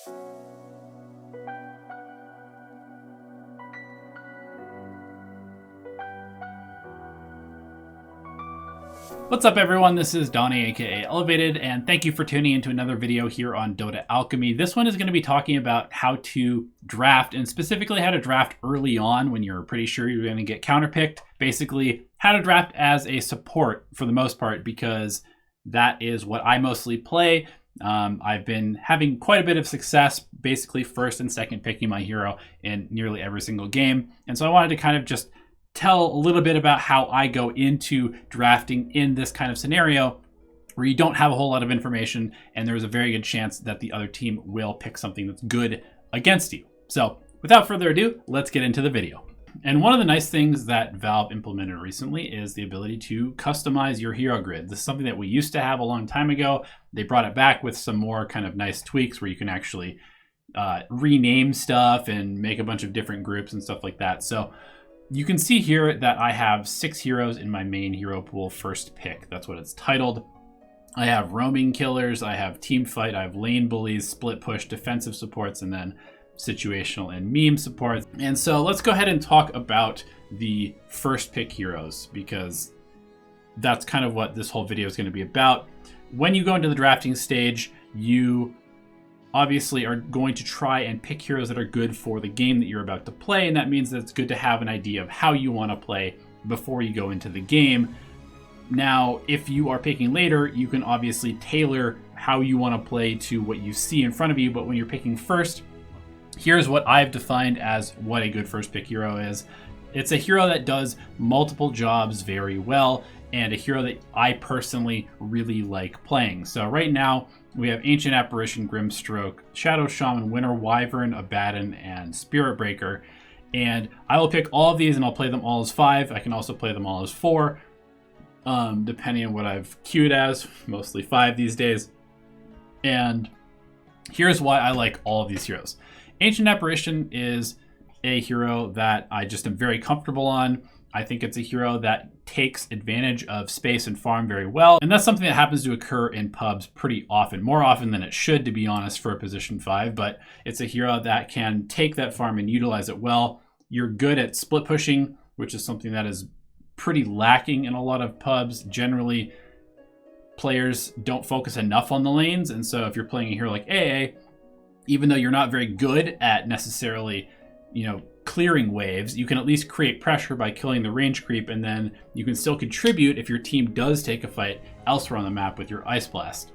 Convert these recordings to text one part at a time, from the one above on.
What's up everyone, this is Donnie aka Elevated, and thank you for tuning into another video here on Dota Alchemy. This one is going to be talking about how to draft, and specifically how to draft early on when you're pretty sure you're going to get counterpicked. Basically, how to draft as a support for the most part, because that is what I mostly play. I've been having quite a bit of success, basically first and second picking my hero in nearly every single game. And so I wanted to kind of just tell a little bit about how I go into drafting in this kind of scenario where you don't have a whole lot of information and there's a very good chance that the other team will pick something that's good against you. So without further ado, let's get into the video. And one of the nice things that Valve implemented recently is the ability to customize your hero grid. This is something that we used to have a long time ago. They brought it back with some more kind of nice tweaks where you can actually rename stuff and make a bunch of different groups and stuff like that. So you can see here that I have 6 heroes in my main hero pool first pick. That's what it's titled. I have roaming killers, I have team fight, I have lane bullies, split push, defensive supports, and then situational and meme supports. And so let's go ahead and talk about the first pick heroes, because that's kind of what this whole video is going to be about. When you go into the drafting stage, you obviously are going to try and pick heroes that are good for the game that you're about to play, and that means that it's good to have an idea of how you want to play before you go into the game. Now, if you are picking later, you can obviously tailor how you want to play to what you see in front of you, but when you're picking first, here's what I've defined as what a good first pick hero is. It's a hero that does multiple jobs very well, and a hero that I personally really like playing. So right now, we have Ancient Apparition, Grimstroke, Shadow Shaman, Winter Wyvern, Abaddon, and Spirit Breaker. And I will pick all of these and I'll play them all as 5. I can also play them all as 4, depending on what I've queued as, mostly 5 these days. And here's why I like all of these heroes. Ancient Apparition is a hero that I just am very comfortable on. I think it's a hero that takes advantage of space and farm very well. And that's something that happens to occur in pubs pretty often, more often than it should, to be honest, for a position 5. But it's a hero that can take that farm and utilize it well. You're good at split pushing, which is something that is pretty lacking in a lot of pubs. Generally, players don't focus enough on the lanes. And so if you're playing a hero like AA, even though you're not very good at necessarily, clearing waves, you can at least create pressure by killing the range creep, and then you can still contribute if your team does take a fight elsewhere on the map with your Ice Blast.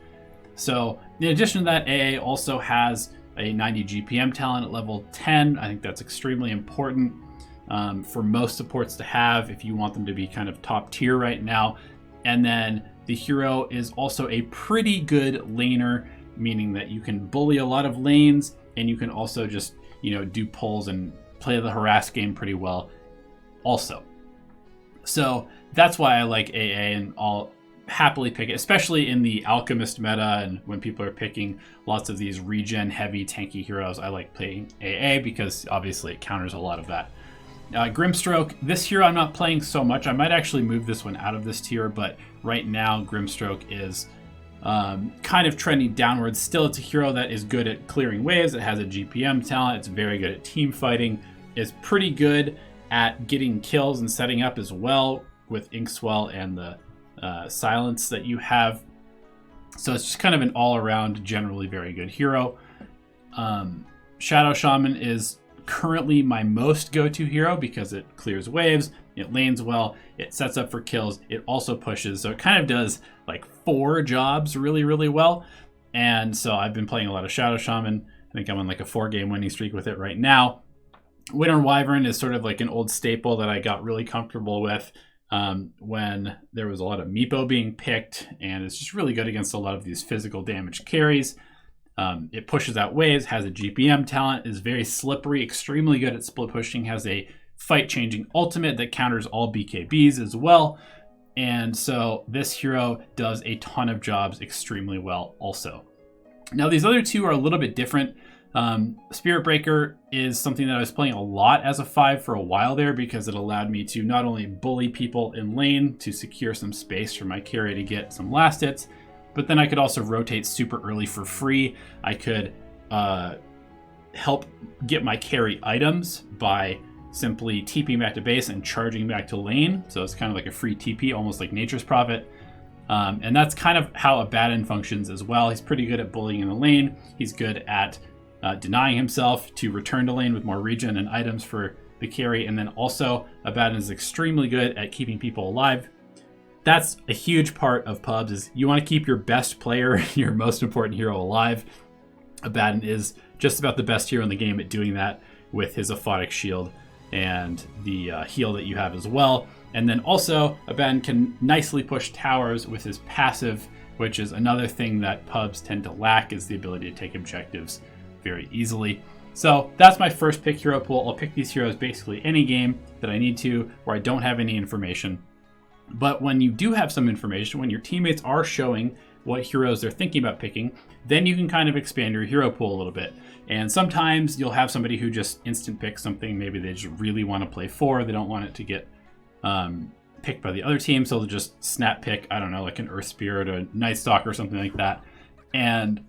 So in addition to that, AA also has a 90 GPM talent at level 10. I think that's extremely important for most supports to have if you want them to be kind of top tier right now. And then the hero is also a pretty good laner, meaning that you can bully a lot of lanes, and you can also just do pulls and play the harass game pretty well also. So that's why I like AA, and I'll happily pick it, especially in the Alchemist meta and when people are picking lots of these regen heavy tanky heroes. I like playing AA because obviously it counters a lot of that. Grimstroke, this hero I'm not playing so much. I might actually move this one out of this tier, but right now Grimstroke is kind of trending downwards. Still, it's a hero that is good at clearing waves. It has a GPM talent. It's very good at team fighting. It's pretty good at getting kills and setting up as well with Inkswell and the silence that you have. So it's just kind of an all-around, generally very good hero. Shadow Shaman is currently my most go-to hero because it clears waves, it lanes well, it sets up for kills, it also pushes. So it kind of does like 4 jobs really, really well. And so I've been playing a lot of Shadow Shaman. I think I'm on like a 4-game winning streak with it right now. Winter Wyvern is sort of like an old staple that I got really comfortable with when there was a lot of Meepo being picked, and it's just really good against a lot of these physical damage carries. It pushes out waves, has a GPM talent, is very slippery, extremely good at split pushing, has a fight-changing ultimate that counters all BKBs as well. And so this hero does a ton of jobs extremely well also. Now these other two are a little bit different. Spirit Breaker is something that I was playing a lot as a 5 for a while there because it allowed me to not only bully people in lane to secure some space for my carry to get some last hits, but then I could also rotate super early for free. I could help get my carry items by simply TPing back to base and charging back to lane. So it's kind of like a free TP, almost like Nature's Prophet. And that's kind of how Abaddon functions as well. He's pretty good at bullying in the lane. He's good at denying himself to return to lane with more regen and items for the carry. And then also Abaddon is extremely good at keeping people alive. That's a huge part of pubs, is you want to keep your best player, your most important hero, alive. Abaddon is just about the best hero in the game at doing that with his Aphotic Shield and the heal that you have as well. And then also Abaddon can nicely push towers with his passive, which is another thing that pubs tend to lack, is the ability to take objectives very easily. So that's my first pick hero pool. I'll pick these heroes basically any game that I need to, where I don't have any information. But when you do have some information, when your teammates are showing what heroes they're thinking about picking, then you can kind of expand your hero pool a little bit. And sometimes you'll have somebody who just instant picks something. Maybe they just really want to play 4. They don't want it to get picked by the other team, so they'll just snap pick, I don't know, like an Earth Spirit or a Night Stalker or something like that. And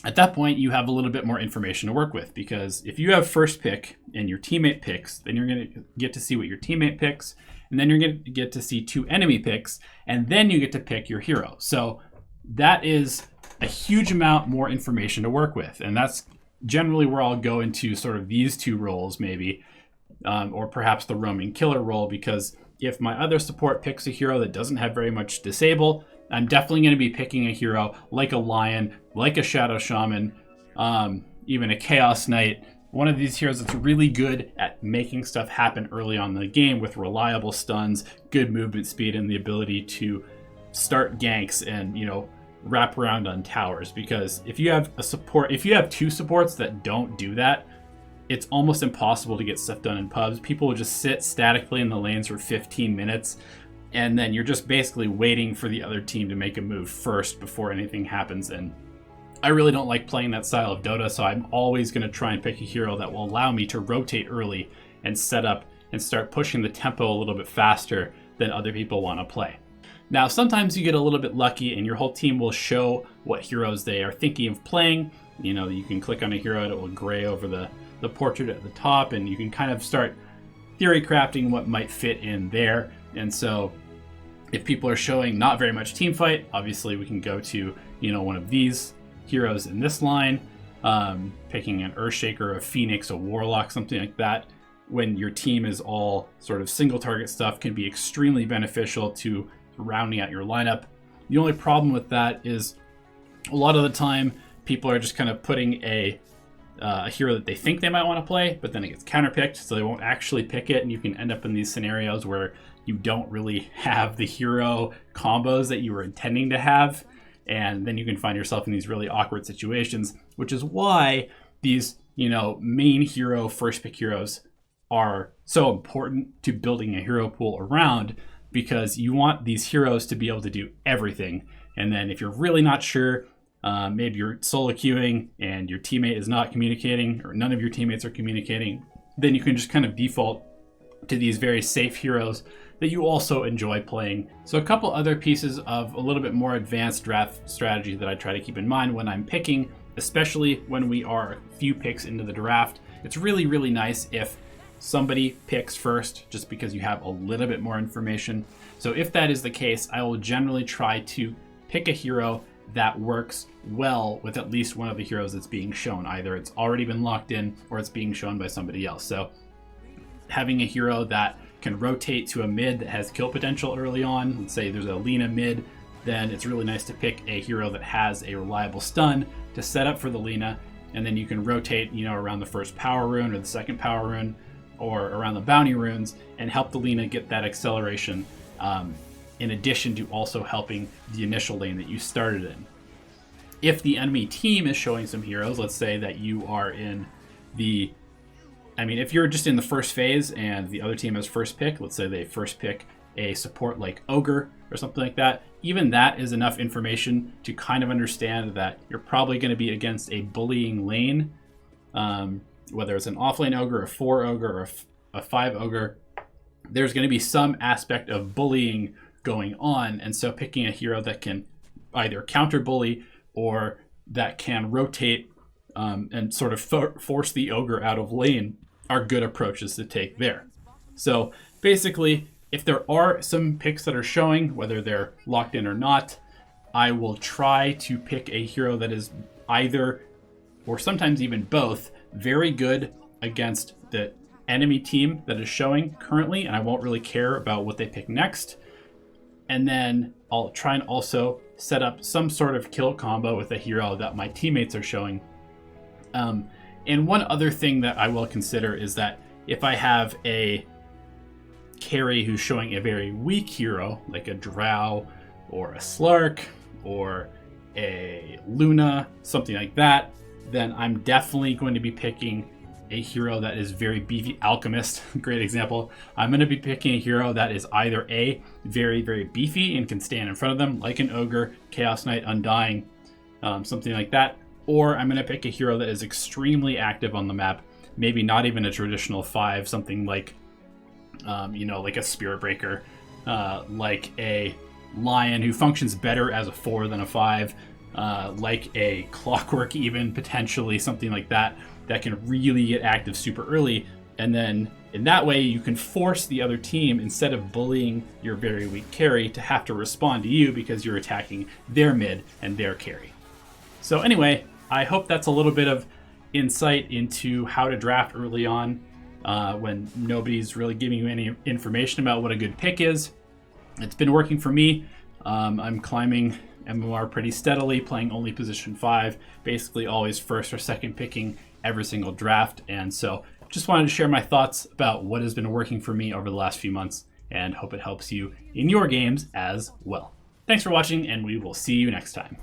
at that point, you have a little bit more information to work with, because if you have first pick and your teammate picks, then you're going to get to see what your teammate picks, and then you're going to get to see 2 enemy picks, and then you get to pick your hero. So that is a huge amount more information to work with, and that's generally where I'll go into sort of these 2 roles maybe, or perhaps the roaming killer role, because if my other support picks a hero that doesn't have very much disable, I'm definitely going to be picking a hero like a Lion, like a Shadow Shaman, even a Chaos Knight. One of these heroes that's really good at making stuff happen early on in the game with reliable stuns, good movement speed, and the ability to start ganks and, you know, wrap around on towers. Because if you have a support, if you have 2 supports that don't do that, it's almost impossible to get stuff done in pubs. People will just sit statically in the lanes for 15 minutes, and then you're just basically waiting for the other team to make a move first before anything happens. And I really don't like playing that style of Dota, so I'm always going to try and pick a hero that will allow me to rotate early and set up and start pushing the tempo a little bit faster than other people want to play. Now, sometimes you get a little bit lucky and your whole team will show what heroes they are thinking of playing. You know, you can click on a hero and it will gray over the portrait at the top, and you can kind of start theory crafting what might fit in there. And so if people are showing not very much team fight, obviously we can go to, you know, one of these heroes in this line, picking an Earthshaker, a Phoenix, a Warlock, something like that. When your team is all sort of single target stuff, can be extremely beneficial to rounding out your lineup. The only problem with that is a lot of the time people are just kind of putting a hero that they think they might want to play, but then it gets counterpicked, so they won't actually pick it, and you can end up in these scenarios where you don't really have the hero combos that you were intending to have, and then you can find yourself in these really awkward situations, which is why these, you know, main hero first pick heroes are so important to building a hero pool around, because you want these heroes to be able to do everything. And then if you're really not sure, maybe you're solo queuing and your teammate is not communicating, or none of your teammates are communicating, then you can just kind of default to these very safe heroes that you also enjoy playing. So a couple other pieces of a little bit more advanced draft strategy that I try to keep in mind when I'm picking, especially when we are a few picks into the draft. It's really, really nice if somebody picks first, just because you have a little bit more information. So if that is the case, I will generally try to pick a hero that works well with at least one of the heroes that's being shown. Either it's already been locked in or it's being shown by somebody else. So having a hero that can rotate to a mid that has kill potential early on, let's say there's a Lina mid, then it's really nice to pick a hero that has a reliable stun to set up for the Lina, and then you can rotate, you know, around the first power rune or the second power rune or around the bounty runes and help the Lina get that acceleration, in addition to also helping the initial lane that you started in. If the enemy team is showing some heroes, let's say that you are in the, if you're just in the first phase and the other team has first pick, let's say they first pick a support like Ogre or something like that, even that is enough information to kind of understand that you're probably going to be against a bullying lane, whether it's an offlane Ogre, a 4 Ogre, or a 5 Ogre. There's going to be some aspect of bullying going on, and so picking a hero that can either counter bully or that can rotate and sort of force the ogre out of lane are good approaches to take there. So basically, if there are some picks that are showing, whether they're locked in or not, I will try to pick a hero that is either, or sometimes even both, very good against the enemy team that is showing currently, and I won't really care about what they pick next. And then I'll try and also set up some sort of kill combo with a hero that my teammates are showing. And one other thing that I will consider is that if I have a carry who's showing a very weak hero, like a Drow or a Slark or a Luna, something like that, then I'm definitely going to be picking a hero that is very beefy. Alchemist, great example. I'm going to be picking a hero that is either A, very, very beefy and can stand in front of them, like an Ogre, Chaos Knight, Undying, something like that. Or I'm going to pick a hero that is extremely active on the map, maybe not even a traditional 5, something like, like a Spirit Breaker, like a Lion who functions better as a 4 than a 5, like a Clockwork even, potentially, something like that, that can really get active super early. And then in that way, you can force the other team, instead of bullying your very weak carry, to have to respond to you because you're attacking their mid and their carry. So anyway, I hope that's a little bit of insight into how to draft early on when nobody's really giving you any information about what a good pick is. It's been working for me. I'm climbing MMR pretty steadily, playing only position 5, basically always first or second picking every single draft. And so just wanted to share my thoughts about what has been working for me over the last few months, and hope it helps you in your games as well. Thanks for watching, and we will see you next time.